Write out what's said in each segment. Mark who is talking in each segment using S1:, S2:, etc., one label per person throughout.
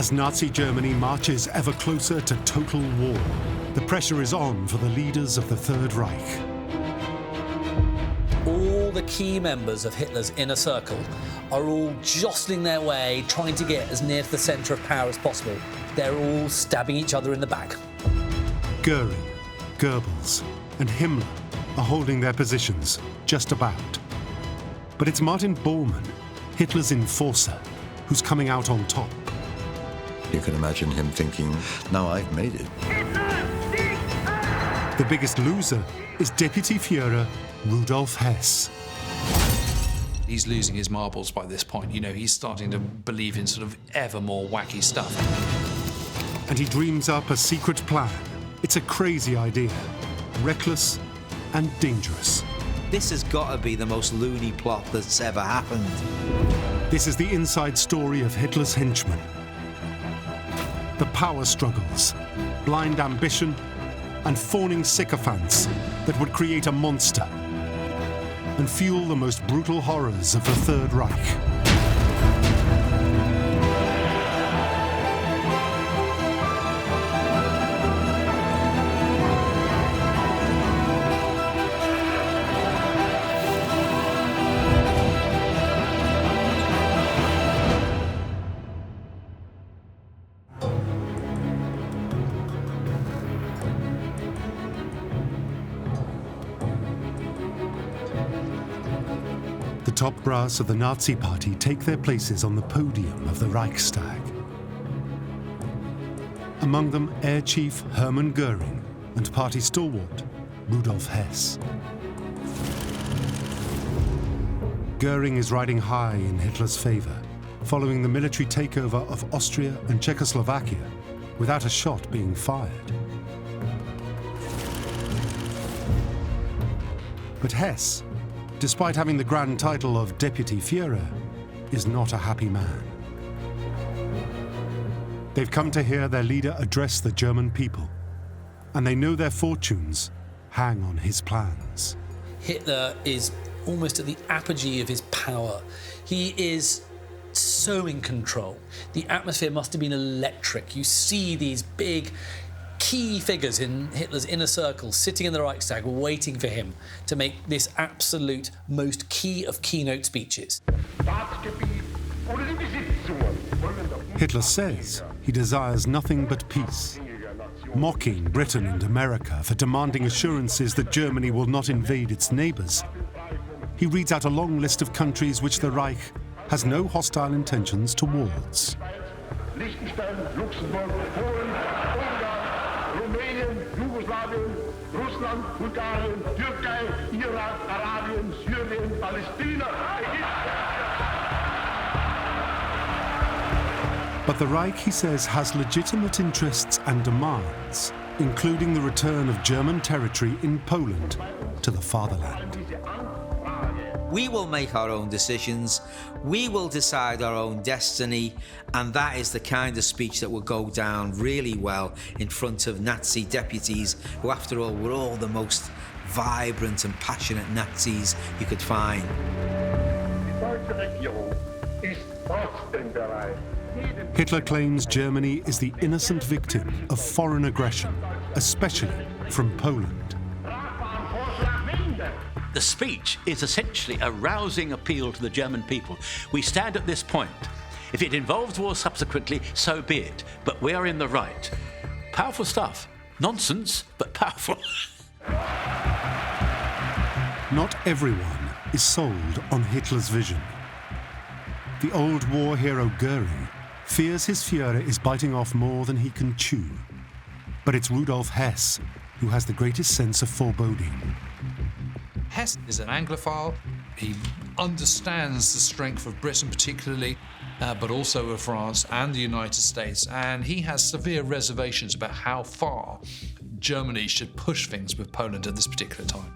S1: As Nazi Germany marches ever closer to total war, the pressure is on for the leaders of the Third Reich.
S2: All the key members of Hitler's inner circle are all jostling their way, trying to get as near to the centre of power as possible. They're all stabbing each other in the back.
S1: Goering, Goebbels, and Himmler are holding their positions, just about. But it's Martin Borman, Hitler's enforcer, who's coming out on top.
S3: You can imagine him thinking, now I've made it.
S1: The biggest loser is Deputy Fuhrer Rudolf Hess.
S4: He's losing his marbles by this point. You know, he's starting to believe in sort of ever more wacky stuff.
S1: And he dreams up a secret plan. It's a crazy idea, reckless and dangerous.
S5: This has got to be the most loony plot that's ever happened.
S1: This is the inside story of Hitler's henchmen. The power struggles, blind ambition, and fawning sycophants that would create a monster and fuel the most brutal horrors of the Third Reich. The top brass of the Nazi Party take their places on the podium of the Reichstag. Among them, Air Chief Hermann Goering and party stalwart Rudolf Hess. Goering is riding high in Hitler's favor, following the military takeover of Austria and Czechoslovakia without a shot being fired. But Hess, despite having the grand title of Deputy Fuhrer, is not a happy man. They've come to hear their leader address the German people, and they know their fortunes hang on his plans.
S2: Hitler is almost at the apogee of his power. He is so in control. The atmosphere must have been electric. You see these big key figures in Hitler's inner circle sitting in the Reichstag waiting for him to make this absolute most key of keynote speeches.
S1: Hitler says he desires nothing but peace, mocking Britain and America for demanding assurances that Germany will not invade its neighbours. He reads out a long list of countries which the Reich has no hostile intentions towards.
S6: Liechtenstein, Luxembourg, Polen, Rumänien, Jugoslawien, Russland, Bulgarien, Türkei, Iran, Arabien, Syrien, Palästina, Egypt.
S1: But the Reich, he says, has legitimate interests and demands, including the return of German territory in Poland to the fatherland.
S5: We will make our own decisions, we will decide our own destiny, and that is the kind of speech that will go down really well in front of Nazi deputies, who after all were all the most vibrant and passionate Nazis you could find.
S1: Hitler claims Germany is the innocent victim of foreign aggression, especially from Poland.
S7: The speech is essentially a rousing appeal to the German people. We stand at this point. If it involves war subsequently, so be it. But we are in the right. Powerful stuff. Nonsense, but powerful.
S1: Not everyone is sold on Hitler's vision. The old war hero Goering fears his Fuhrer is biting off more than he can chew. But it's Rudolf Hess who has the greatest sense of foreboding.
S4: Hess is an Anglophile. He understands the strength of Britain particularly, but also of France and the United States, and he has severe reservations about how far Germany should push things with Poland at this particular time.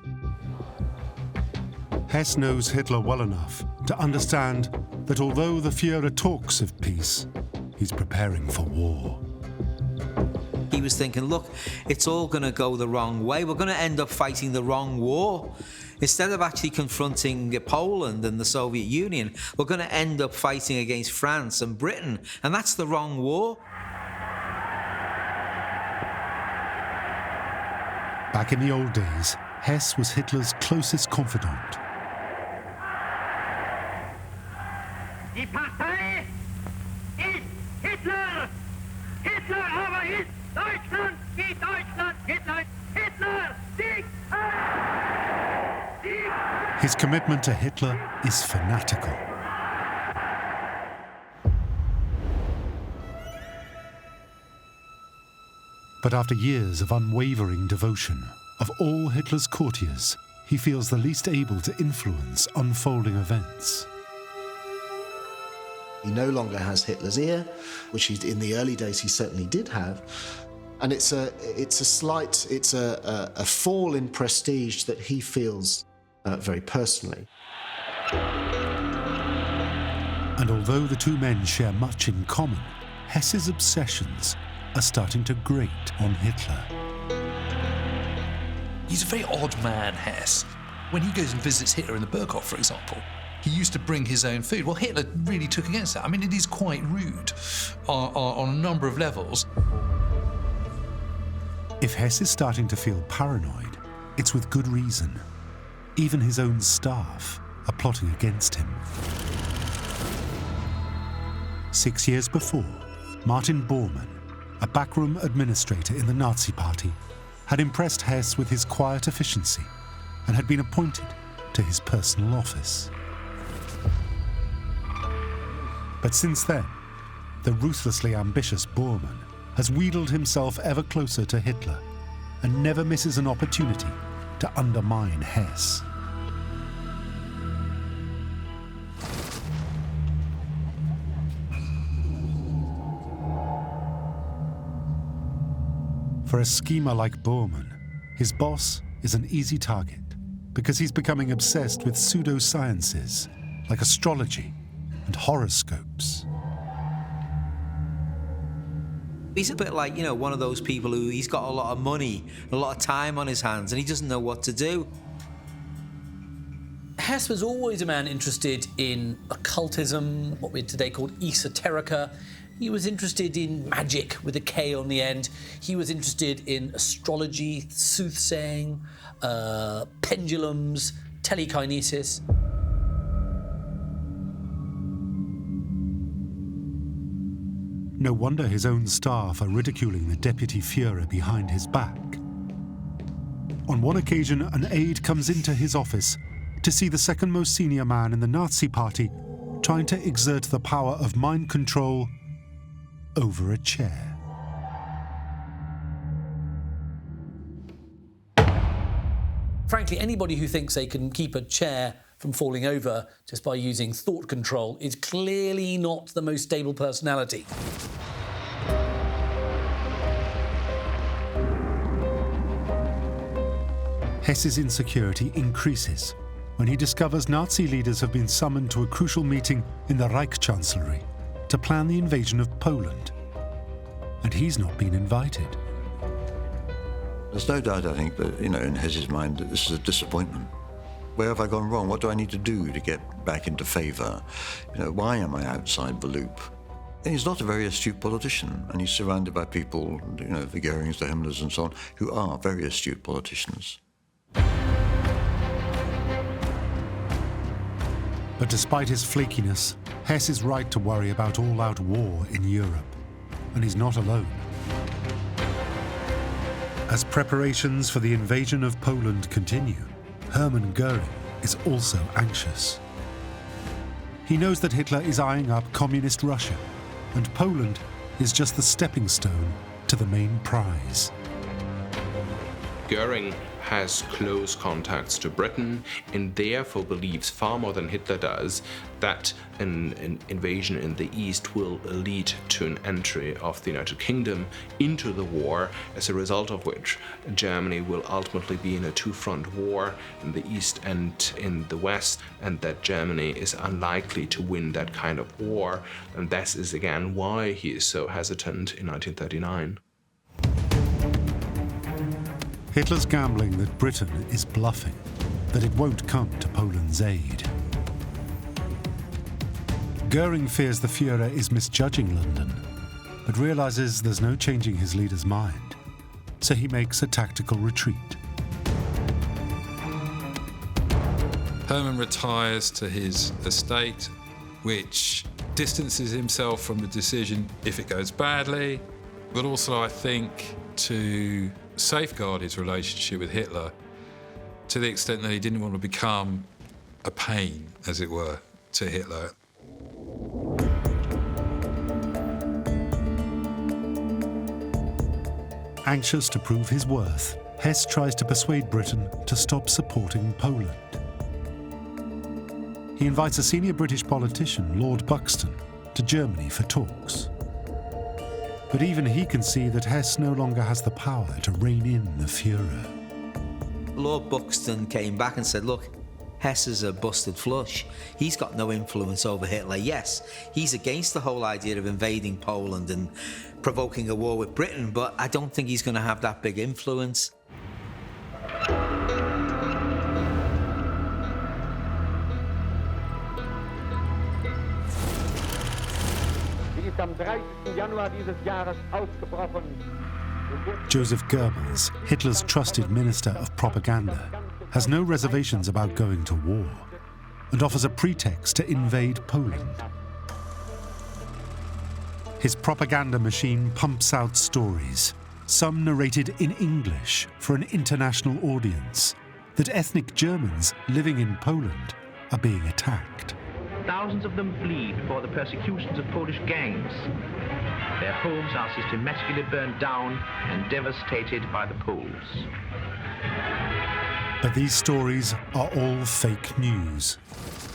S1: Hess knows Hitler well enough to understand that although the Fuhrer talks of peace, he's preparing for war.
S5: He was thinking, look, it's all going to go the wrong way. We're going to end up fighting the wrong war. Instead of actually confronting Poland and the Soviet Union, we're going to end up fighting against France and Britain, and that's the wrong war.
S1: Back in the old days, Hess was Hitler's closest confidant.
S6: Die Partei ist Hitler! Hitler aber ist Deutschland! Die Deutschland! Hitler! Hitler! Sieg! Sieg!
S1: His commitment to Hitler is fanatical. But after years of unwavering devotion, of all Hitler's courtiers, he feels the least able to influence unfolding events.
S8: He no longer has Hitler's ear, which in the early days he certainly did have, and it's a fall in prestige that he feels very personally.
S1: And although the two men share much in common, Hess's obsessions are starting to grate on Hitler.
S4: He's a very odd man, Hess. When he goes and visits Hitler in the Berghof, for example, he used to bring his own food. Well, Hitler really took against that. I mean, it is quite rude on a number of levels.
S1: If Hess is starting to feel paranoid, it's with good reason. Even his own staff are plotting against him. 6 years before, Martin Borman, a backroom administrator in the Nazi Party, had impressed Hess with his quiet efficiency and had been appointed to his personal office. But since then, the ruthlessly ambitious Borman has wheedled himself ever closer to Hitler and never misses an opportunity to undermine Hess. For a schemer like Borman, his boss is an easy target because he's becoming obsessed with pseudosciences like astrology and horoscopes.
S5: He's a bit like, one of those people who he's got a lot of money, a lot of time on his hands, and he doesn't know what to do.
S2: Hess was always a man interested in occultism, what we today call esoterica. He was interested in magic with a K on the end. He was interested in astrology, soothsaying, pendulums, telekinesis.
S1: No wonder his own staff are ridiculing the deputy Fuhrer behind his back. On one occasion, an aide comes into his office to see the second most senior man in the Nazi Party trying to exert the power of mind control over a chair.
S2: Frankly, anybody who thinks they can keep a chair from falling over just by using thought control is clearly not the most stable personality.
S1: Hess's insecurity increases when he discovers Nazi leaders have been summoned to a crucial meeting in the Reich Chancellery to plan the invasion of Poland, and he's not been invited.
S3: There's no doubt, I think, that, in Hess's mind, that this is a disappointment. Where have I gone wrong? What do I need to do to get back into favour? Why am I outside the loop? And he's not a very astute politician, and he's surrounded by people, the Goerings, the Himmlers and so on, who are very astute politicians.
S1: But despite his flakiness, Hess is right to worry about all-out war in Europe, and he's not alone. As preparations for the invasion of Poland continue, Hermann Goering is also anxious. He knows that Hitler is eyeing up communist Russia, and Poland is just the stepping stone to the main prize.
S9: Goering has close contacts to Britain and therefore believes far more than Hitler does that an invasion in the East will lead to an entry of the United Kingdom into the war, as a result of which Germany will ultimately be in a two-front war in the East and in the West, and that Germany is unlikely to win that kind of war. And that is again why he is so hesitant in 1939.
S1: Hitler's gambling that Britain is bluffing, that it won't come to Poland's aid. Goering fears the Fuhrer is misjudging London, but realises there's no changing his leader's mind, so he makes a tactical retreat.
S4: Hermann retires to his estate, which distances himself from the decision if it goes badly, but also, I think, to safeguard his relationship with Hitler to the extent that he didn't want to become a pain, as it were, to Hitler.
S1: Anxious to prove his worth, Hess tries to persuade Britain to stop supporting Poland. He invites a senior British politician, Lord Buxton, to Germany for talks. But even he can see that Hess no longer has the power to rein in the Fuhrer.
S5: Lord Buxton came back and said, look, Hess is a busted flush. He's got no influence over Hitler. Yes, he's against the whole idea of invading Poland and provoking a war with Britain, but I don't think he's going to have that big influence.
S1: Joseph Goebbels, Hitler's trusted minister of propaganda, has no reservations about going to war and offers a pretext to invade Poland. His propaganda machine pumps out stories, some narrated in English for an international audience, that ethnic Germans living in Poland are being attacked.
S10: Thousands of them flee before the persecutions of Polish gangs. Their homes are systematically burned down and devastated by the Poles.
S1: But these stories are all fake news.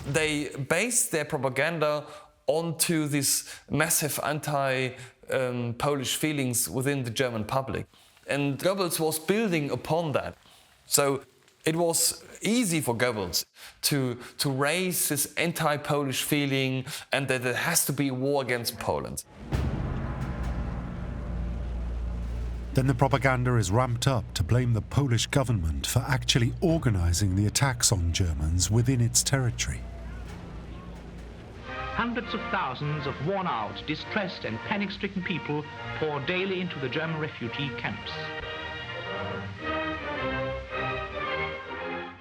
S11: They base their propaganda onto these massive anti-Polish feelings within the German public. And Goebbels was building upon that. So it was easy for Goebbels to raise this anti-Polish feeling and that there has to be a war against Poland.
S1: Then the propaganda is ramped up to blame the Polish government for actually organising the attacks on Germans within its territory.
S10: Hundreds of thousands of worn-out, distressed and panic-stricken people pour daily into the German refugee camps.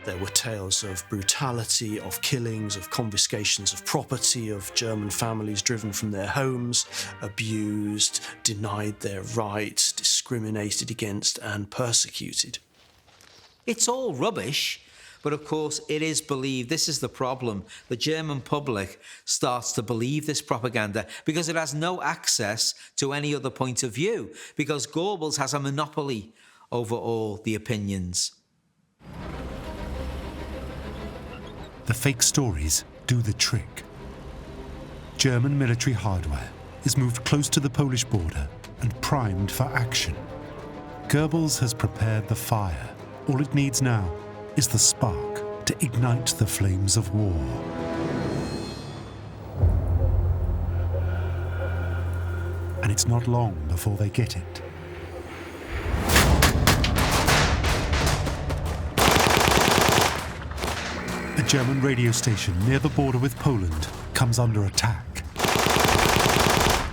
S8: There were tales of brutality, of killings, of confiscations of property, of German families driven from their homes, abused, denied their rights, discriminated against and persecuted.
S5: It's all rubbish, but of course it is believed. This is the problem. The German public starts to believe this propaganda because it has no access to any other point of view, because Goebbels has a monopoly over all the opinions.
S1: The fake stories do the trick. German military hardware is moved close to the Polish border and primed for action. Goebbels has prepared the fire. All it needs now is the spark to ignite the flames of war. And it's not long before they get it. A German radio station near the border with Poland comes under attack.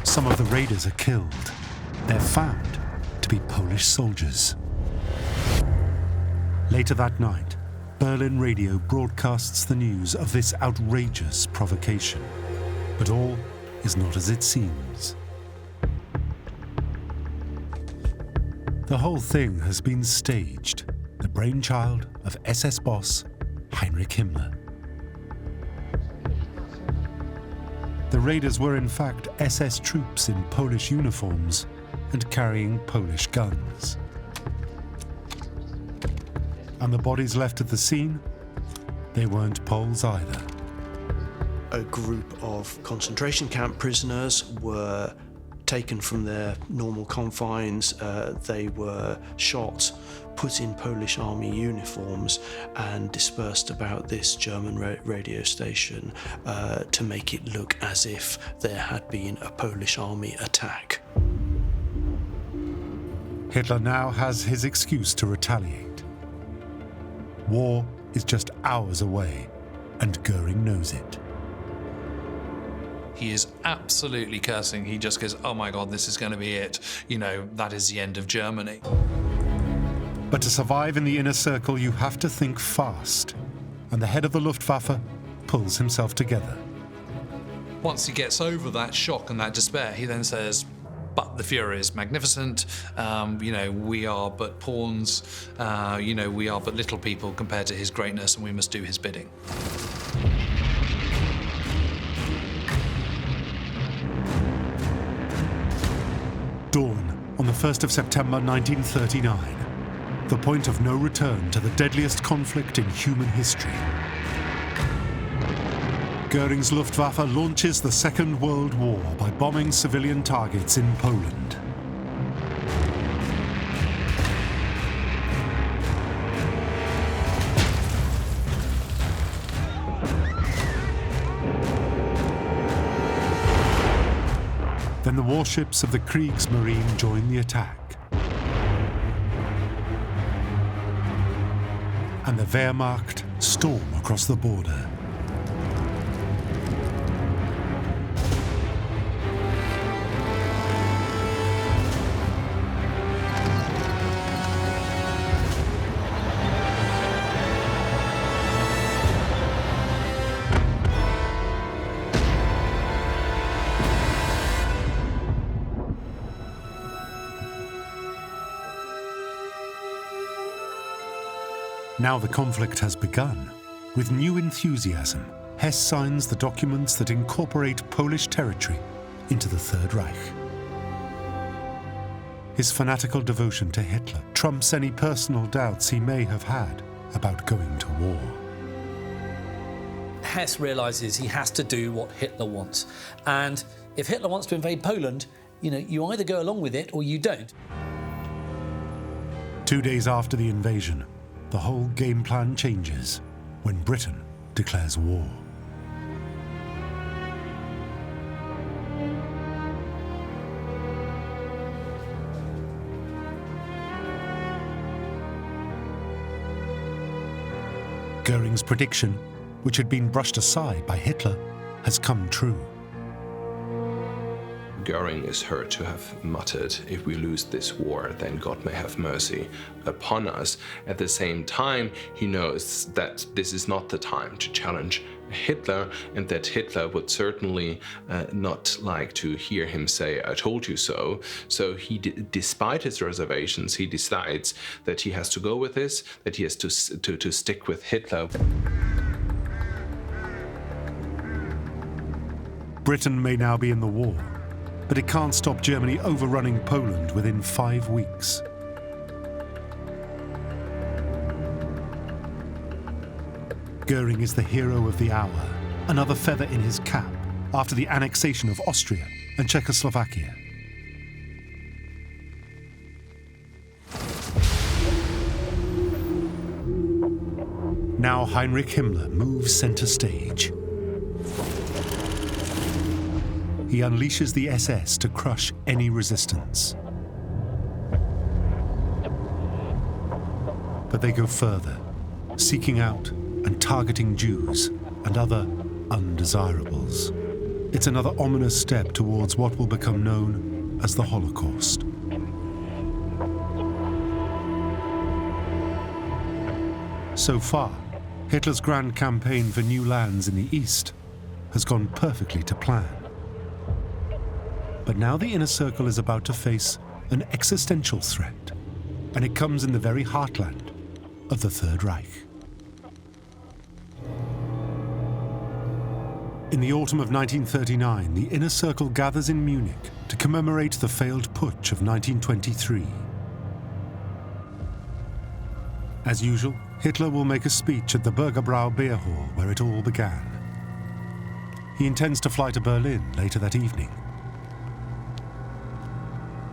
S1: Some of the raiders are killed. They're found to be Polish soldiers. Later that night, Berlin radio broadcasts the news of this outrageous provocation. But all is not as it seems. The whole thing has been staged, the brainchild of SS boss Heinrich Himmler. The raiders were in fact SS troops in Polish uniforms and carrying Polish guns. And the bodies left at the scene, they weren't Poles either.
S8: A group of concentration camp prisoners were taken from their normal confines. They were shot, put in Polish army uniforms and dispersed about this German radio station to make it look as if there had been a Polish army attack.
S1: Hitler now has his excuse to retaliate. War is just hours away, and Goering knows it.
S4: He is absolutely cursing. He just goes, oh my God, this is going to be it. You know, that is the end of Germany.
S1: But to survive in the inner circle, you have to think fast. And the head of the Luftwaffe pulls himself together.
S4: Once he gets over that shock and that despair, he then says, but the Fuhrer is magnificent. You know, we are but pawns. You know, we are but little people compared to his greatness, and we must do his bidding.
S1: Dawn on the 1st of September 1939. The point of no return to the deadliest conflict in human history. Goering's Luftwaffe launches the Second World War by bombing civilian targets in Poland. Then the warships of the Kriegsmarine join the attack. And the Wehrmacht storm across the border. Now the conflict has begun. With new enthusiasm, Hess signs the documents that incorporate Polish territory into the Third Reich. His fanatical devotion to Hitler trumps any personal doubts he may have had about going to war.
S2: Hess realises he has to do what Hitler wants. And if Hitler wants to invade Poland, you either go along with it or you don't.
S1: 2 days after the invasion, the whole game plan changes when Britain declares war. Goering's prediction, which had been brushed aside by Hitler, has come true.
S9: Goering is heard to have muttered, if we lose this war, then God may have mercy upon us. At the same time, he knows that this is not the time to challenge Hitler, and that Hitler would certainly not like to hear him say, I told you so. So he, despite his reservations, he decides that he has to go with this, that he has to stick with Hitler.
S1: Britain may now be in the war, but it can't stop Germany overrunning Poland within 5 weeks. Goering is the hero of the hour, another feather in his cap after the annexation of Austria and Czechoslovakia. Now Heinrich Himmler moves center stage. He unleashes the SS to crush any resistance. But they go further, seeking out and targeting Jews and other undesirables. It's another ominous step towards what will become known as the Holocaust. So far, Hitler's grand campaign for new lands in the East has gone perfectly to plan. But now the inner circle is about to face an existential threat, and it comes in the very heartland of the Third Reich. In the autumn of 1939, the inner circle gathers in Munich to commemorate the failed putsch of 1923. As usual, Hitler will make a speech at the Bürgerbrau beer hall where it all began. He intends to fly to Berlin later that evening.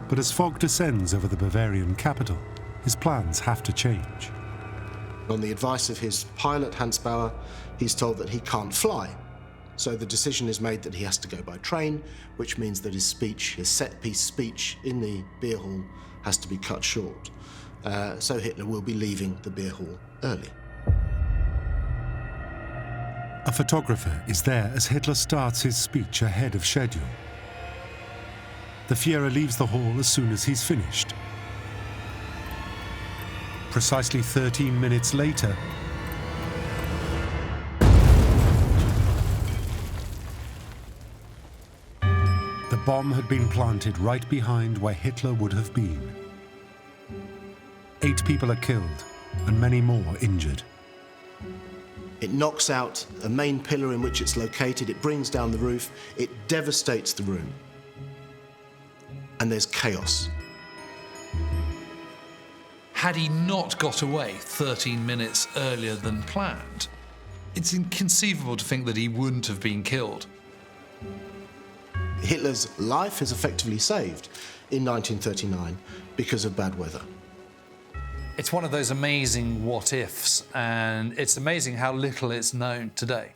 S1: But as fog descends over the Bavarian capital, his plans have to change.
S12: On the advice of his pilot, Hans Bauer, he's told that he can't fly. So the decision is made that he has to go by train, which means that his speech, his set-piece speech in the beer hall, has to be cut short. So Hitler will be leaving the beer hall early.
S1: A photographer is there as Hitler starts his speech ahead of schedule. The Fuhrer leaves the hall as soon as he's finished. Precisely 13 minutes later, the bomb had been planted right behind where Hitler would have been. 8 people are killed and many more injured.
S12: It knocks out a main pillar in which it's located, it brings down the roof, it devastates the room. And there's chaos.
S4: Had he not got away 13 minutes earlier than planned, it's inconceivable to think that he wouldn't have been killed.
S12: Hitler's life is effectively saved in 1939 because of bad weather.
S2: It's one of those amazing what-ifs, and it's amazing how little it's known today.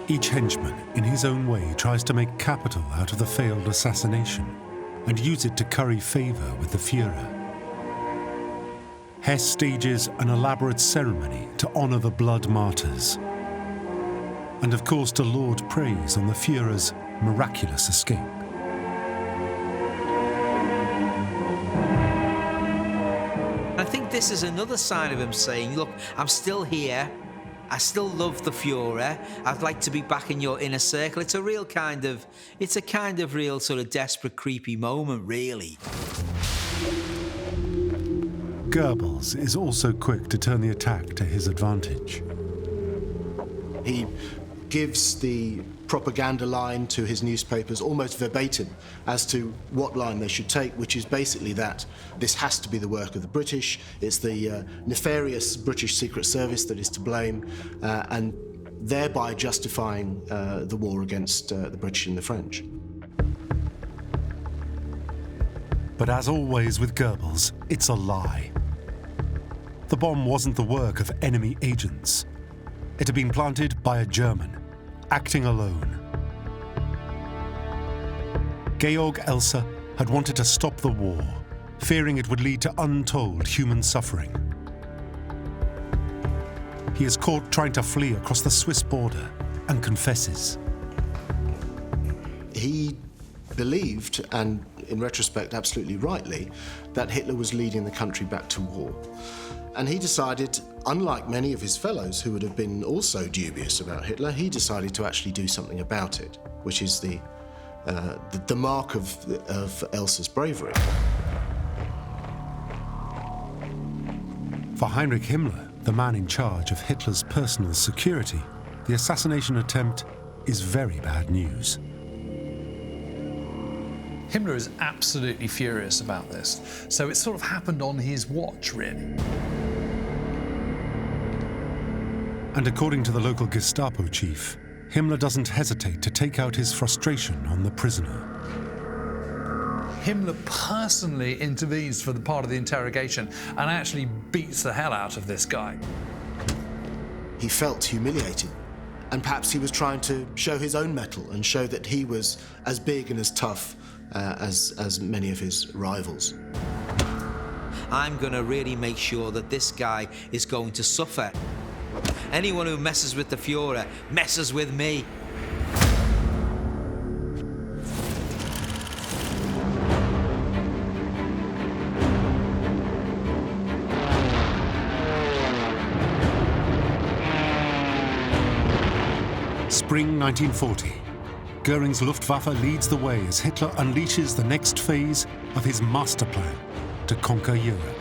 S1: Each henchman, in his own way, tries to make capital out of the failed assassination and use it to curry favour with the Fuhrer. Hess stages an elaborate ceremony to honour the blood martyrs, and of course to laud praise on the Fuhrer's miraculous escape.
S5: I think this is another sign of him saying, look, I'm still here, I still love the Fuhrer, I'd like to be back in your inner circle. It's a kind of real sort of desperate, creepy moment, really.
S1: Goebbels is also quick to turn the attack to his advantage.
S12: He gives the propaganda line to his newspapers almost verbatim as to what line they should take, which is basically that this has to be the work of the British, it's the nefarious British Secret Service that is to blame, and thereby justifying the war against the British and the French.
S1: But as always with Goebbels, it's a lie. The bomb wasn't the work of enemy agents. It had been planted by a German, acting alone. Georg Elser had wanted to stop the war, fearing it would lead to untold human suffering. He is caught trying to flee across the Swiss border and confesses.
S12: He believed, and in retrospect absolutely rightly, that Hitler was leading the country back to war. And he decided, unlike many of his fellows who would have been also dubious about Hitler, he decided to actually do something about it, which is the mark of Elsa's bravery.
S1: For Heinrich Himmler, the man in charge of Hitler's personal security, the assassination attempt is very bad news.
S2: Himmler is absolutely furious about this, so it sort of happened on his watch, really.
S1: And according to the local Gestapo chief, Himmler doesn't hesitate to take out his frustration on the prisoner.
S2: Himmler personally intervenes for the part of the interrogation and actually beats the hell out of this guy.
S12: He felt humiliated, and perhaps he was trying to show his own mettle and show that he was as big and as tough as many of his rivals.
S5: I'm going to really make sure that this guy is going to suffer. Anyone who messes with the Fuhrer messes with me.
S1: Spring 1940. Goering's Luftwaffe leads the way as Hitler unleashes the next phase of his master plan to conquer Europe.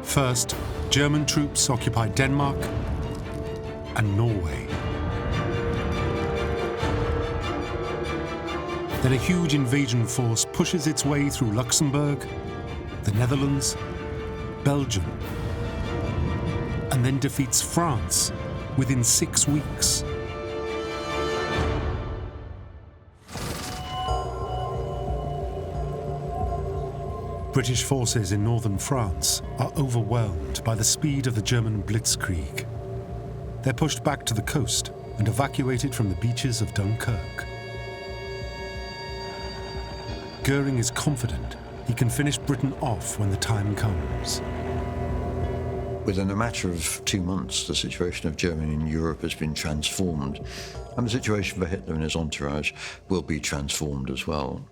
S1: First, German troops occupy Denmark and Norway. Then a huge invasion force pushes its way through Luxembourg, the Netherlands, Belgium, and then defeats France within 6 weeks. British forces in northern France are overwhelmed by the speed of the German blitzkrieg. They're pushed back to the coast and evacuated from the beaches of Dunkirk. Goering is confident he can finish Britain off when the time comes.
S3: Within a matter of 2 months, the situation of Germany in Europe has been transformed, and the situation for Hitler and his entourage will be transformed as well.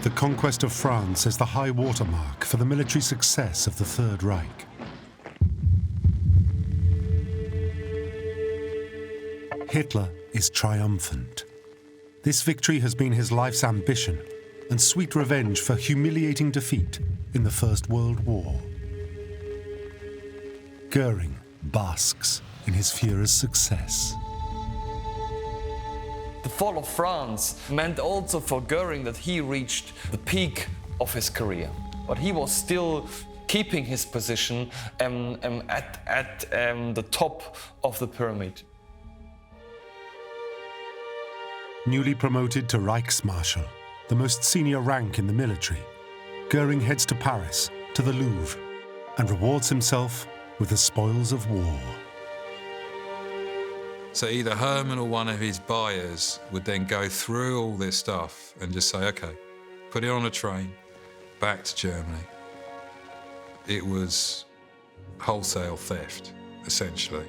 S1: The conquest of France is the high watermark for the military success of the Third Reich. Hitler is triumphant. This victory has been his life's ambition and sweet revenge for humiliating defeat in the First World War. Goering basks in his Fuhrer's success.
S11: The fall of France meant also for Goering that he reached the peak of his career. But he was still keeping his position at the top of the pyramid.
S1: Newly promoted to Reichsmarschall, the most senior rank in the military, Goering heads to Paris, to the Louvre, and rewards himself with the spoils of war.
S4: So either Herman or one of his buyers would then go through all this stuff and just say, okay, put it on a train, back to Germany. It was wholesale theft, essentially.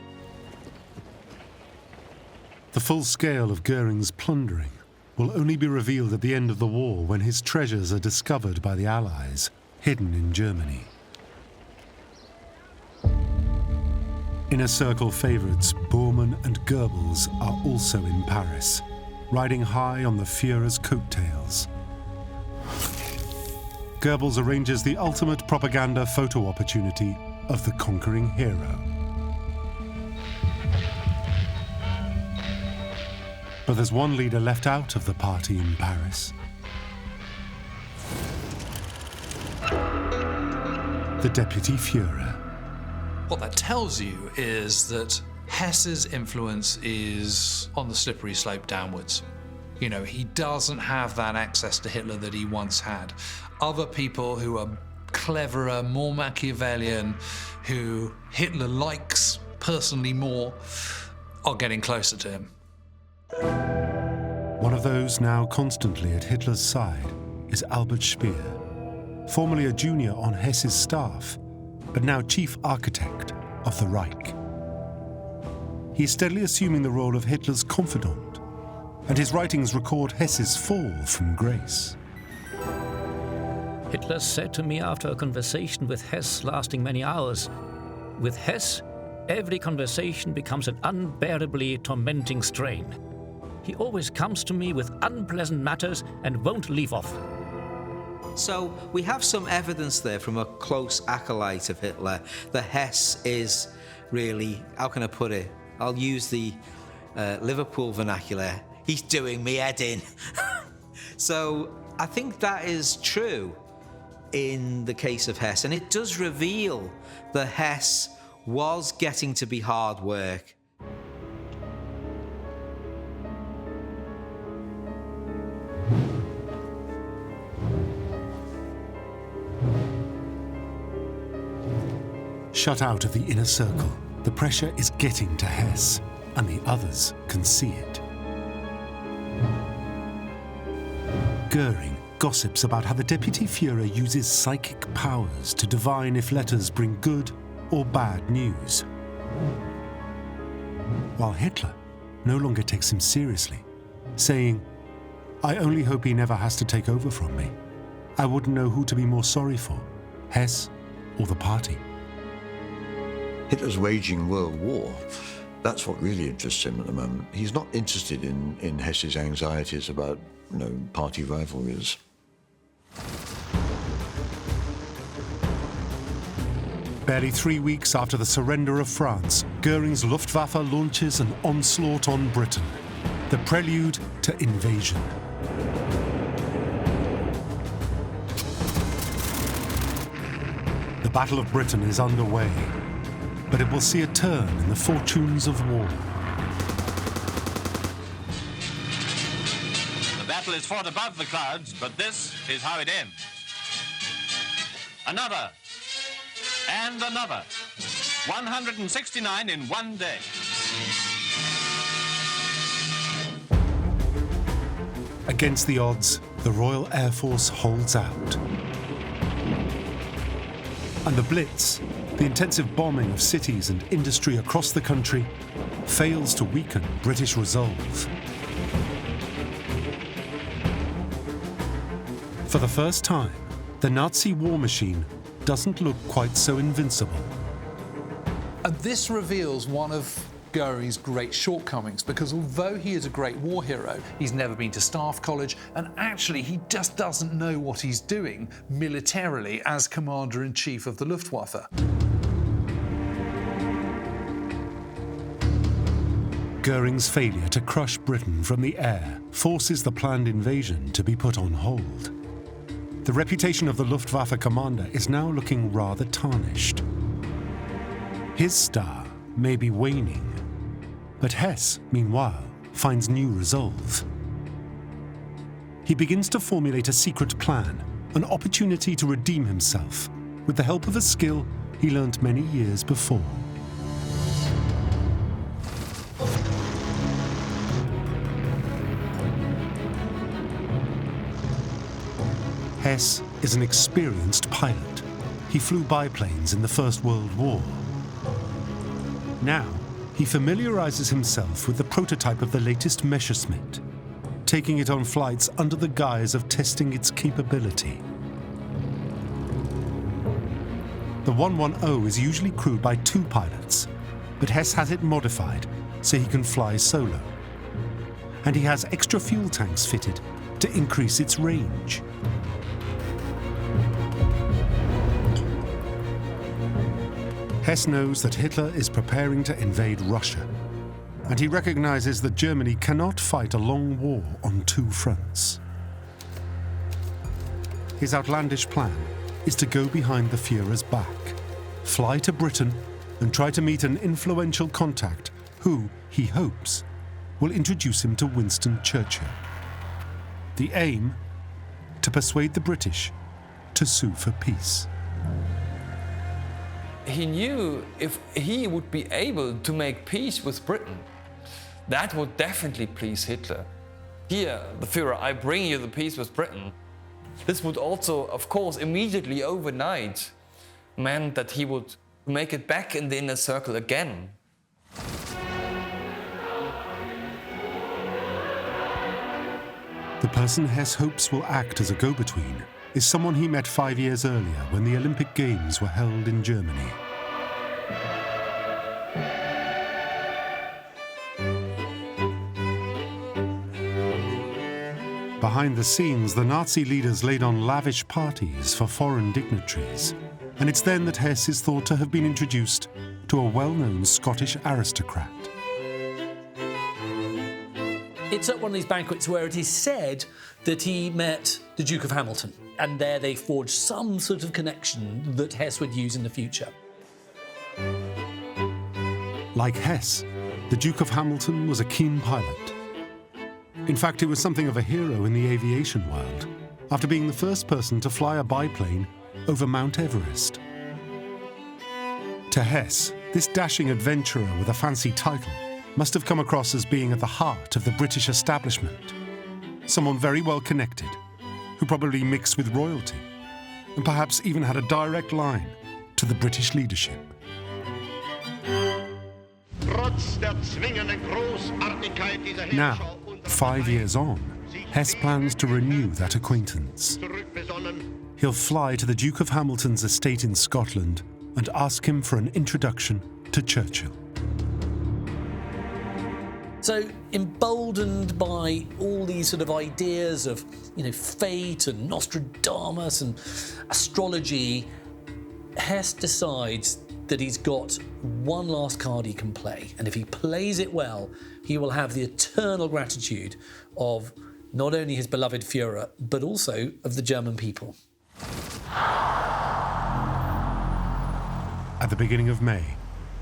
S1: The full scale of Goering's plundering will only be revealed at the end of the war when his treasures are discovered by the Allies, hidden in Germany. Inner Circle favourites Borman and Goebbels are also in Paris, riding high on the Fuhrer's coattails. Goebbels arranges the ultimate propaganda photo opportunity of the conquering hero. But there's one leader left out of the party in Paris. The Deputy Fuhrer.
S4: What that tells you is that Hess's influence is on the slippery slope downwards. You know, he doesn't have that access to Hitler that he once had. Other people who are cleverer, more Machiavellian, who Hitler likes personally more, are getting closer to him.
S1: One of those now constantly at Hitler's side is Albert Speer, formerly a junior on Hess's staff, but now chief architect of the Reich. He is steadily assuming the role of Hitler's confidant, and his writings record Hess's fall from grace.
S13: Hitler said to me after a conversation with Hess lasting many hours, "With Hess, every conversation becomes an unbearably tormenting strain. He always comes to me with unpleasant matters and won't leave off."
S5: So we have some evidence there from a close acolyte of Hitler that Hess is really, how can I put it? I'll use the Liverpool vernacular. He's doing me head in. So I think that is true in the case of Hess, and it does reveal that Hess was getting to be hard work.
S1: Shut out of the inner circle, the pressure is getting to Hess, and the others can see it. Goering gossips about how the Deputy Fuhrer uses psychic powers to divine if letters bring good or bad news. While Hitler no longer takes him seriously, saying, "I only hope he never has to take over from me. I wouldn't know who to be more sorry for, Hess or the party."
S3: Hitler's waging world war. That's what really interests him at the moment. He's not interested in Hess's anxieties about, party rivalries.
S1: Barely 3 weeks after the surrender of France, Goering's Luftwaffe launches an onslaught on Britain, the prelude to invasion. The Battle of Britain is underway, but it will see a turn in the fortunes of war.
S14: battle is fought above the clouds, but this is how it ends. Another. And another. 169 in one day.
S1: Against the odds, the Royal Air Force holds out. And the Blitz, the intensive bombing of cities and industry across the country, fails to weaken British resolve. For the first time, the Nazi war machine doesn't look quite so invincible.
S4: And this reveals one of Goering's great shortcomings, because although he is a great war hero, he's never been to staff college, and actually he just doesn't know what he's doing militarily as Commander-in-Chief of the Luftwaffe.
S1: Goering's failure to crush Britain from the air forces the planned invasion to be put on hold. The reputation of the Luftwaffe commander is now looking rather tarnished. His star may be waning, but Hess, meanwhile, finds new resolve. He begins to formulate a secret plan, an opportunity to redeem himself, with the help of a skill he learnt many years before. Hess is an experienced pilot. He flew biplanes in the First World War. Now, he familiarizes himself with the prototype of the latest Messerschmitt, taking it on flights under the guise of testing its capability. The 110 is usually crewed by 2 pilots, but Hess has it modified so he can fly solo. And he has extra fuel tanks fitted to increase its range. Hess knows that Hitler is preparing to invade Russia, and he recognizes that Germany cannot fight a long war on 2 fronts. His outlandish plan is to go behind the Fuhrer's back, fly to Britain, and try to meet an influential contact who, he hopes, will introduce him to Winston Churchill. The aim? To persuade the British to sue for peace.
S11: He knew if he would be able to make peace with Britain, that would definitely please Hitler. Here, the Führer, I bring you the peace with Britain. This would also, of course, immediately overnight meant that he would make it back in the inner circle again.
S1: The person Hess hopes will act as a go-between is someone he met 5 years earlier when the Olympic Games were held in Germany. Behind the scenes, the Nazi leaders laid on lavish parties for foreign dignitaries, and it's then that Hess is thought to have been introduced to a well-known Scottish aristocrat.
S2: It's at one of these banquets where it is said that he met the Duke of Hamilton, and there they forged some sort of connection that Hess would use in the future.
S1: Like Hess, the Duke of Hamilton was a keen pilot. In fact, he was something of a hero in the aviation world, after being the first person to fly a biplane over Mount Everest. To Hess, this dashing adventurer with a fancy title must have come across as being at the heart of the British establishment. Someone very well connected, who probably mixed with royalty, and perhaps even had a direct line to the British leadership. Now, 5 years on, Hess plans to renew that acquaintance. He'll fly to the Duke of Hamilton's estate in Scotland and ask him for an introduction to Churchill.
S2: So, emboldened by all these sort of ideas of, fate and Nostradamus and astrology, Hess decides that he's got one last card he can play, and if he plays it well, he will have the eternal gratitude of not only his beloved Führer, but also of the German people.
S1: At the beginning of May,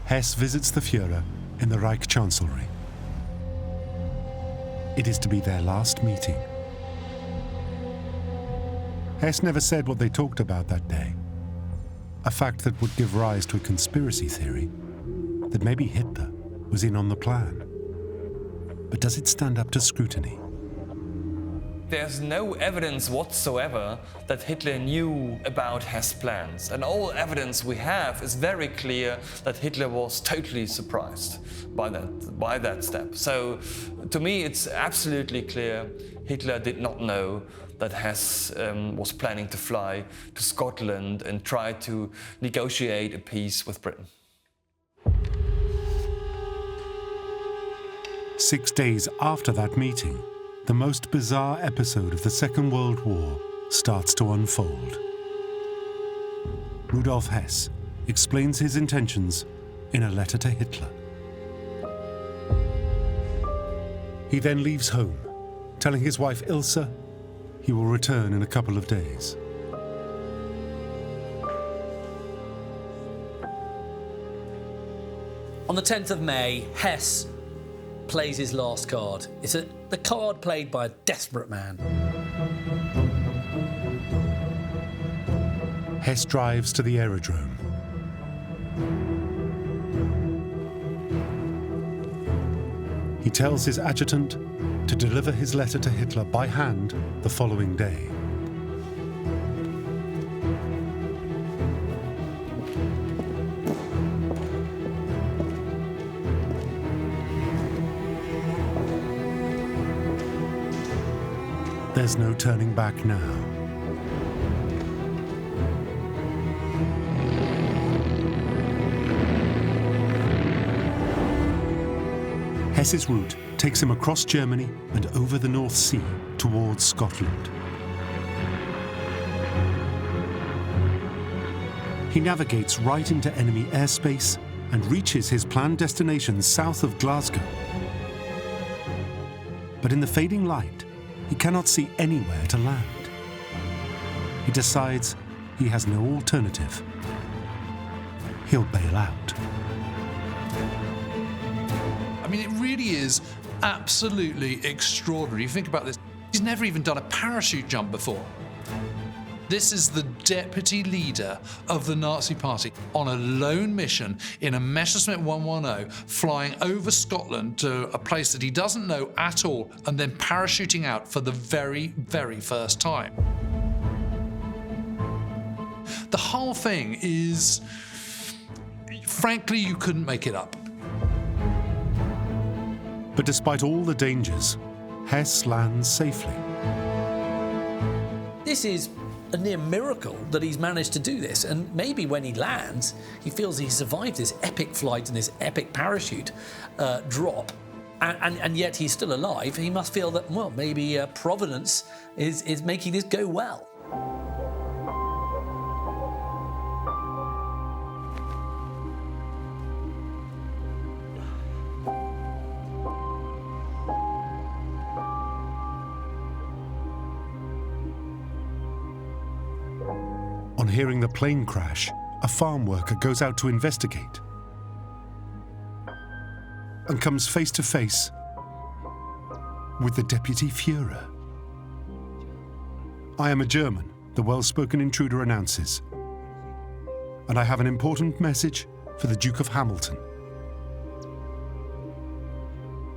S1: Hess visits the Führer in the Reich Chancellery. It is to be their last meeting. Hess never said what they talked about that day, a fact that would give rise to a conspiracy theory that maybe Hitler was in on the plan. But does it stand up to scrutiny?
S11: There's no evidence whatsoever that Hitler knew about Hess' plans, and all evidence we have is very clear that Hitler was totally surprised by that step. So to me it's absolutely clear Hitler did not know that Hess was planning to fly to Scotland and try to negotiate a peace with Britain.
S1: 6 days after that meeting, the most bizarre episode of the Second World War starts to unfold. Rudolf Hess explains his intentions in a letter to Hitler. He then leaves home, telling his wife Ilse he will return in a couple of days.
S2: On the 10th of May, Hess plays his last card. It's the card played by a desperate man.
S1: Hess drives to the aerodrome. He tells his adjutant to deliver his letter to Hitler by hand the following day. There's no turning back now. Hess's route takes him across Germany and over the North Sea towards Scotland. He navigates right into enemy airspace and reaches his planned destination south of Glasgow. But in the fading light, he cannot see anywhere to land. He decides he has no alternative. He'll bail out.
S4: I mean, it really is absolutely extraordinary. You think about this, he's never even done a parachute jump before. This is the deputy leader of the Nazi Party on a lone mission in a Messerschmitt 110, flying over Scotland to a place that he doesn't know at all, and then parachuting out for the very, very first time. The whole thing is, frankly, you couldn't make it up.
S1: But despite all the dangers, Hess lands safely.
S2: This is a near miracle that he's managed to do this, and maybe when he lands, he feels he survived this epic flight and this epic parachute drop, and yet he's still alive. He must feel that, well, maybe Providence is making this go well.
S1: On hearing the plane crash, a farm worker goes out to investigate and comes face to face with the deputy Fuhrer. "I am a German," the well-spoken intruder announces, "and I have an important message for the Duke of Hamilton."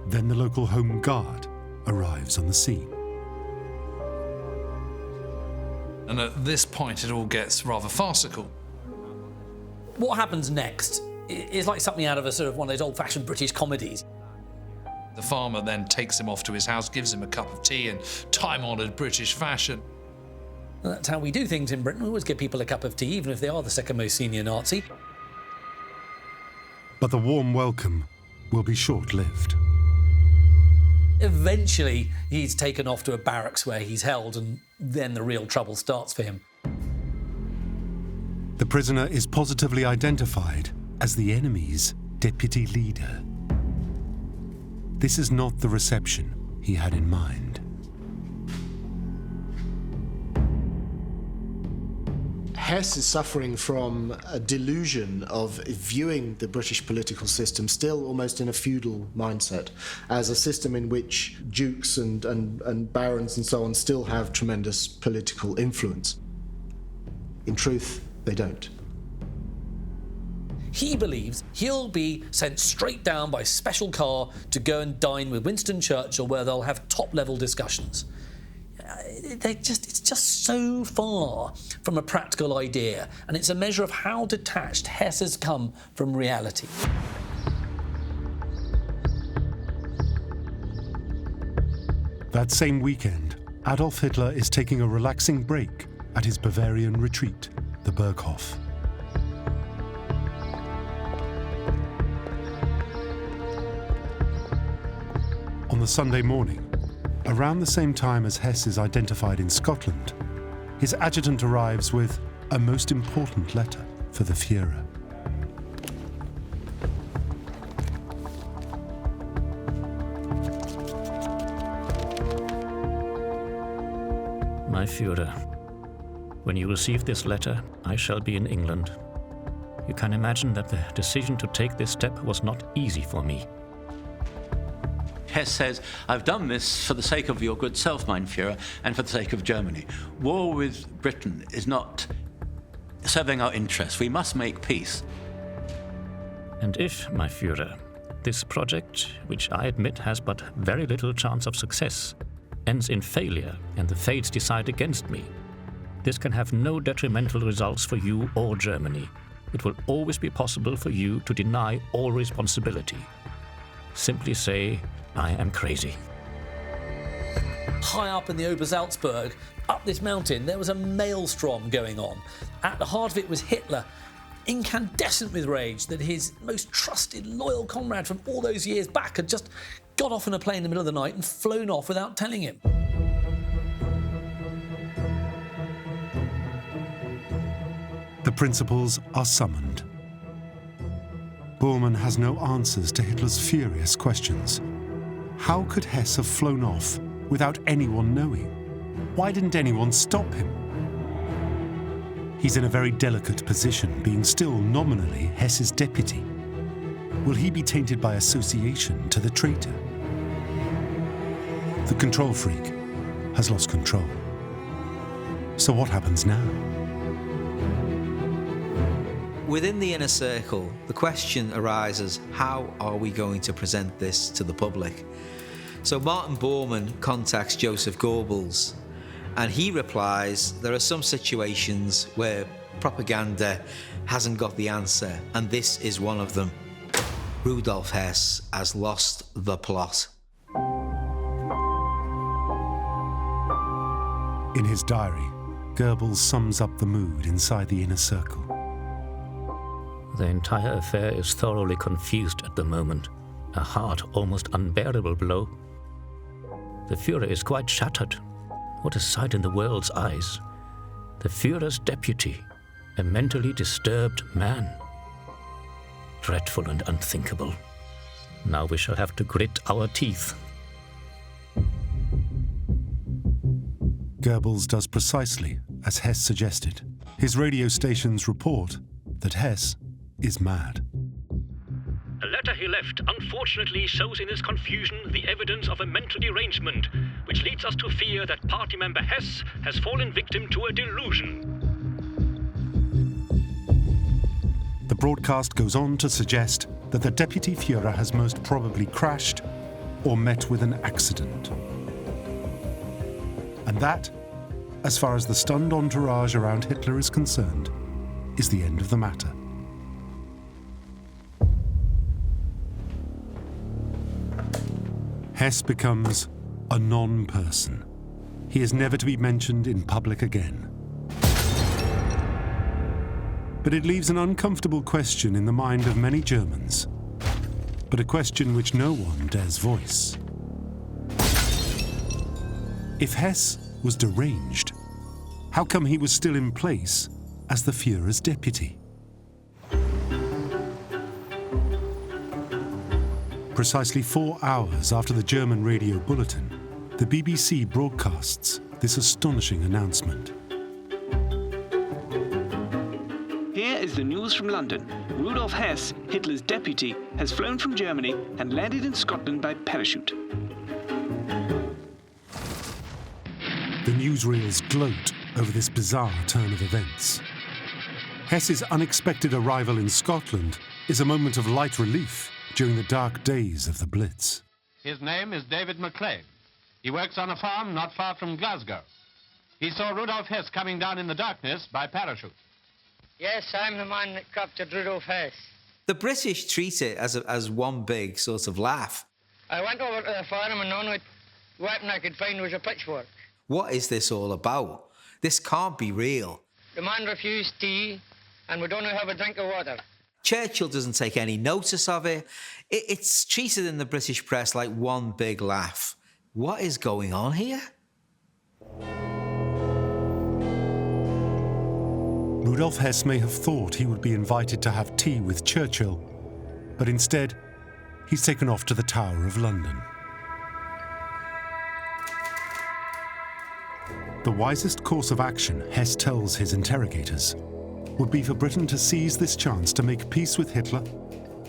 S1: Then the local Home Guard arrives on the scene.
S4: And at this point, it all gets rather farcical.
S2: What happens next is like something out of a sort of one of those old-fashioned British comedies.
S4: The farmer then takes him off to his house, gives him a cup of tea in time-honoured British fashion.
S2: And that's how we do things in Britain. We always give people a cup of tea, even if they are the second most senior Nazi.
S1: But the warm welcome will be short-lived.
S2: Eventually, he's taken off to a barracks where he's held, and then the real trouble starts for him.
S1: The prisoner is positively identified as the enemy's deputy leader. This is not the reception he had in mind.
S12: Hess is suffering from a delusion of viewing the British political system still almost in a feudal mindset, as a system in which dukes and barons and so on still have tremendous political influence. In truth, they don't.
S2: He believes he'll be sent straight down by special car to go and dine with Winston Churchill, where they'll have top-level discussions. It's just so far from a practical idea, and it's a measure of how detached Hess has come from reality.
S1: That same weekend, Adolf Hitler is taking a relaxing break at his Bavarian retreat, the Berghof. On the Sunday morning, around the same time as Hess is identified in Scotland, his adjutant arrives with a most important letter for the Fuhrer.
S13: My Fuhrer, when you receive this letter, I shall be in England. You can imagine that the decision to take this step was not easy for me.
S7: Hess says, I've done this for the sake of your good self, mein Führer, and for the sake of Germany. War with Britain is not serving our interests. We must make peace.
S13: And if, my Führer, this project, which I admit has but very little chance of success, ends in failure and the fates decide against me, this can have no detrimental results for you or Germany. It will always be possible for you to deny all responsibility. Simply say, I am crazy.
S2: High up in the Obersalzberg, up this mountain, there was a maelstrom going on. At the heart of it was Hitler, incandescent with rage that his most trusted, loyal comrade from all those years back had just got off in a plane in the middle of the night and flown off without telling him.
S1: The principals are summoned. Borman has no answers to Hitler's furious questions. How could Hess have flown off without anyone knowing? Why didn't anyone stop him? He's in a very delicate position, being still nominally Hess's deputy. Will he be tainted by association to the traitor? The control freak has lost control. So what happens now?
S5: Within the inner circle, the question arises, how are we going to present this to the public? So Martin Borman contacts Joseph Goebbels, and he replies, there are some situations where propaganda hasn't got the answer, and this is one of them. Rudolf Hess has lost the plot.
S1: In his diary, Goebbels sums up the mood inside the inner circle.
S13: The entire affair is thoroughly confused at the moment. A hard, almost unbearable blow. The Fuhrer is quite shattered. What a sight in the world's eyes. The Fuhrer's deputy, a mentally disturbed man. Dreadful and unthinkable. Now we shall have to grit our teeth.
S1: Goebbels does precisely as Hess suggested. His radio stations report that Hess is mad.
S15: The letter he left unfortunately shows in his confusion the evidence of a mental derangement, which leads us to fear that party member Hess has fallen victim to a delusion.
S1: The broadcast goes on to suggest that the Deputy Fuhrer has most probably crashed or met with an accident. And that, as far as the stunned entourage around Hitler is concerned, is the end of the matter. Hess becomes a non-person. He is never to be mentioned in public again. But it leaves an uncomfortable question in the mind of many Germans, but a question which no one dares voice. If Hess was deranged, how come he was still in place as the Fuhrer's deputy? Precisely 4 hours after the German radio bulletin, the BBC broadcasts this astonishing announcement.
S16: Here is the news from London. Rudolf Hess, Hitler's deputy, has flown from Germany and landed in Scotland by parachute.
S1: The newsreels gloat over this bizarre turn of events. Hess's unexpected arrival in Scotland is a moment of light relief during the dark days of the Blitz.
S17: His name is David McClay. He works on a farm not far from Glasgow. He saw Rudolf Hess coming down in the darkness by parachute.
S18: Yes, I'm the man that captured Rudolf Hess.
S5: The British treat it as one big sort of laugh.
S18: I went over to the farm and the only weapon I could find was a pitchfork.
S5: What is this all about? This can't be real.
S18: The man refused tea, and would only have a drink of water.
S5: Churchill doesn't take any notice of it. It's treated in the British press like one big laugh. What is going on here?
S1: Rudolf Hess may have thought he would be invited to have tea with Churchill, but instead, he's taken off to the Tower of London. The wisest course of action, Hess tells his interrogators, would be for Britain to seize this chance to make peace with Hitler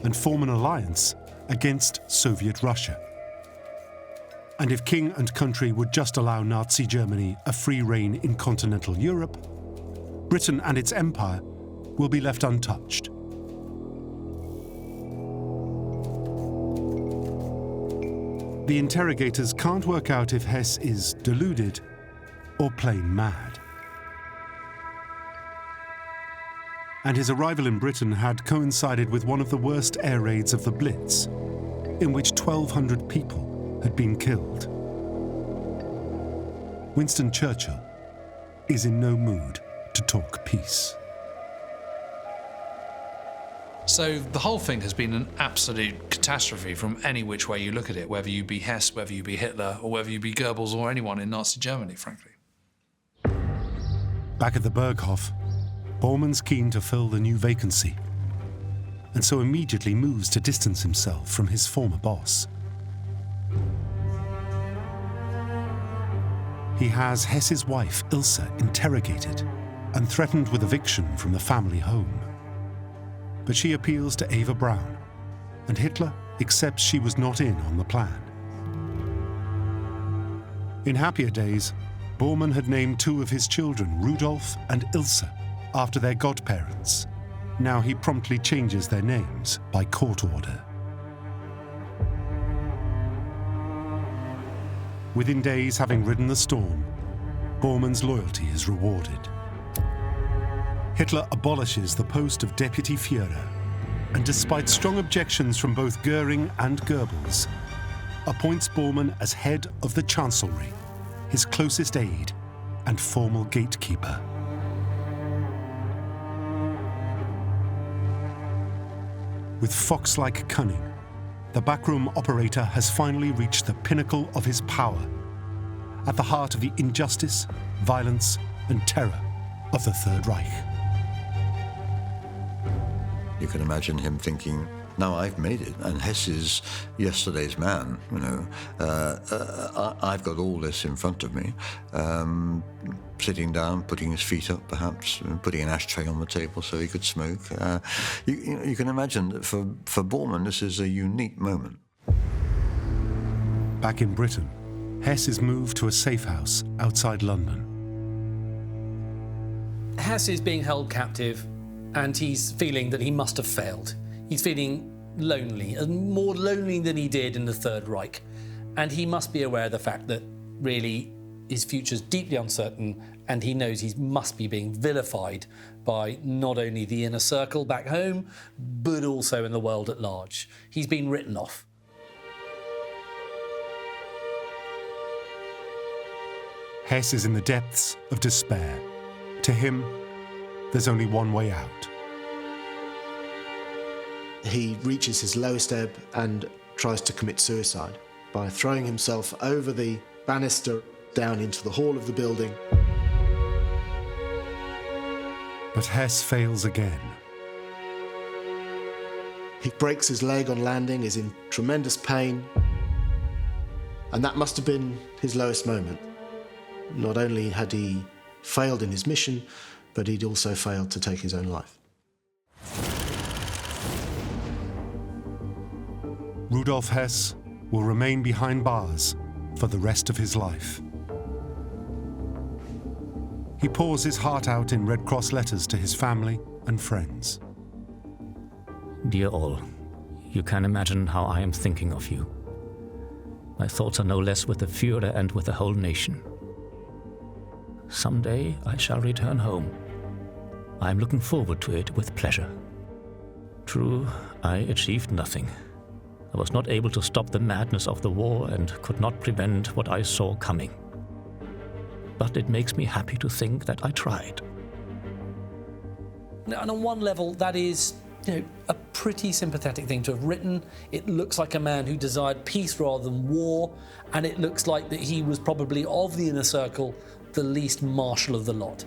S1: and form an alliance against Soviet Russia. And if king and country would just allow Nazi Germany a free rein in continental Europe, Britain and its empire will be left untouched. The interrogators can't work out if Hess is deluded or plain mad. And his arrival in Britain had coincided with one of the worst air raids of the Blitz, in which 1,200 people had been killed. Winston Churchill is in no mood to talk peace.
S4: So the whole thing has been an absolute catastrophe from any which way you look at it, whether you be Hess, whether you be Hitler, or whether you be Goebbels or anyone in Nazi Germany, frankly.
S1: Back at the Berghof, Borman's keen to fill the new vacancy, and so immediately moves to distance himself from his former boss. He has Hess's wife, Ilse, interrogated and threatened with eviction from the family home. But she appeals to Eva Braun, and Hitler accepts she was not in on the plan. In happier days, Borman had named two of his children, Rudolf and Ilse, after their godparents. Now he promptly changes their names by court order. Within days, having ridden the storm, Borman's loyalty is rewarded. Hitler abolishes the post of Deputy Fuhrer, and despite strong objections from both Goering and Goebbels, appoints Borman as head of the Chancellery, his closest aide and formal gatekeeper. With fox-like cunning, the backroom operator has finally reached the pinnacle of his power, at the heart of the injustice, violence, and terror of the Third Reich.
S3: You can imagine him thinking, now I've made it, and Hess is yesterday's man, you know. I've got all this in front of me. Sitting down, putting his feet up perhaps, putting an ashtray on the table so he could smoke. You can imagine that for Borman this is a unique moment.
S1: Back in Britain, Hess is moved to a safe house outside London.
S2: Hess is being held captive, and he's feeling that he must have failed. He's feeling lonely, and more lonely than he did in the Third Reich. And he must be aware of the fact that really his future's deeply uncertain, and he knows he must be being vilified by not only the inner circle back home, but also in the world at large. He's been written off.
S1: Hess is in the depths of despair. To him, there's only one way out.
S12: He reaches his lowest ebb and tries to commit suicide by throwing himself over the banister down into the hall of the building.
S1: But Hess fails again.
S12: He breaks his leg on landing, is in tremendous pain, and that must have been his lowest moment. Not only had he failed in his mission, but he'd also failed to take his own life.
S1: Rudolf Hess will remain behind bars for the rest of his life. He pours his heart out in Red Cross letters to his family and friends.
S13: Dear all, you can imagine how I am thinking of you. My thoughts are no less with the Fuhrer and with the whole nation. Someday I shall return home. I am looking forward to it with pleasure. True, I achieved nothing. I was not able to stop the madness of the war and could not prevent what I saw coming. But it makes me happy to think that I tried.
S2: And on one level, that is, a pretty sympathetic thing to have written. It looks like a man who desired peace rather than war, and it looks like that he was probably, of the inner circle, the least martial of the lot.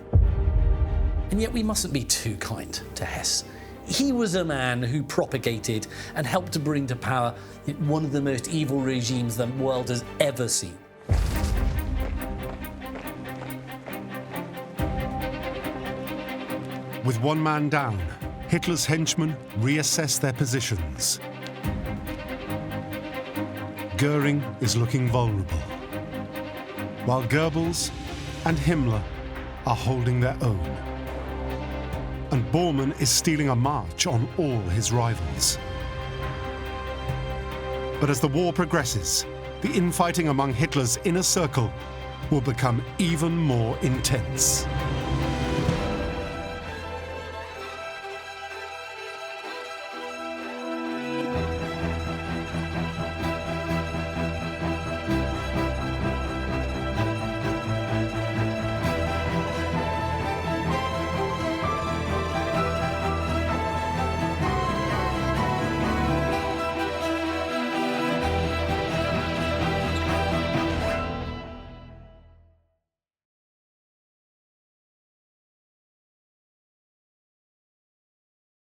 S2: And yet we mustn't be too kind to Hess. He was a man who propagated and helped to bring to power one of the most evil regimes the world has ever seen.
S1: With one man down, Hitler's henchmen reassess their positions. Goering is looking vulnerable, while Goebbels and Himmler are holding their own. And Borman is stealing a march on all his rivals. But as the war progresses, the infighting among Hitler's inner circle will become even more intense.